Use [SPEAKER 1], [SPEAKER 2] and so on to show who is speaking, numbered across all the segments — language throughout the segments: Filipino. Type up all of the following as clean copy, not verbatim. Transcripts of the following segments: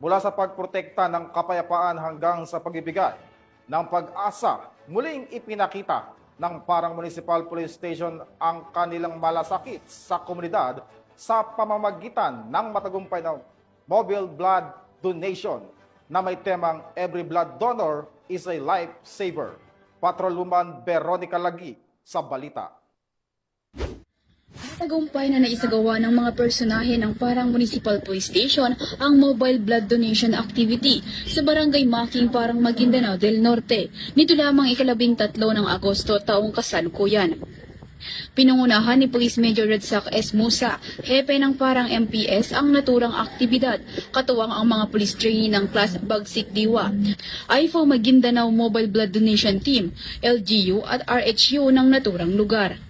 [SPEAKER 1] mula sa pagprotekta ng kapayapaan hanggang sa pagbibigay ng pag-asa. Muling ipinakita ng Parang Municipal Police Station ang kanilang malasakit sa komunidad sa pamamagitan ng matagumpay na mobile blood donation na may temang Every Blood Donor is a Lifesaver. Patrolwoman Veronica Lagi sa balita.
[SPEAKER 2] Tagumpay na naisagawa ng mga personahe ng Parang Municipal Police Station ang mobile blood donation activity sa Barangay Making, Parang Maguindanao del Norte. Nito lamang 13 ng Agosto taong kasalukuyan. Pinangunahan ni Police Major Redsac S. Musa, hepe ng Parang MPS ang naturang aktibidad, katuwang ang mga police trainee ng Class Bagsik Diwa, IFO Maguindanao Mobile Blood Donation Team, LGU at RHU ng naturang lugar.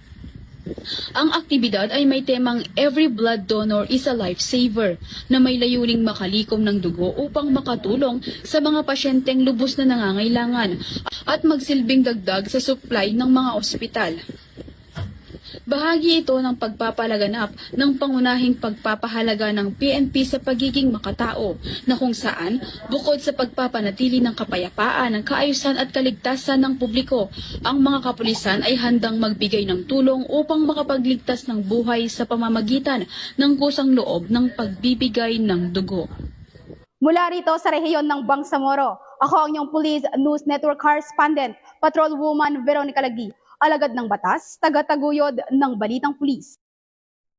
[SPEAKER 2] Ang aktibidad ay may temang Every Blood Donor is a Lifesaver na may layuning makalikom ng dugo upang makatulong sa mga pasyenteng lubos na nangangailangan at magsilbing dagdag sa supply ng mga ospital. Bahagi ito ng pagpapalaganap ng pangunahing pagpapahalaga ng PNP sa pagiging makatao na kung saan, bukod sa pagpapanatili ng kapayapaan, ng kaayusan at kaligtasan ng publiko, ang mga kapulisan ay handang magbigay ng tulong upang makapagligtas ng buhay sa pamamagitan ng kusang loob ng pagbibigay ng dugo.
[SPEAKER 3] Mula rito sa rehiyon ng Bangsamoro, ako ang inyong Police News Network Correspondent, Patrolwoman Veronica Lagi, alagad ng batas, taga-taguyod ng Balitang Pulis.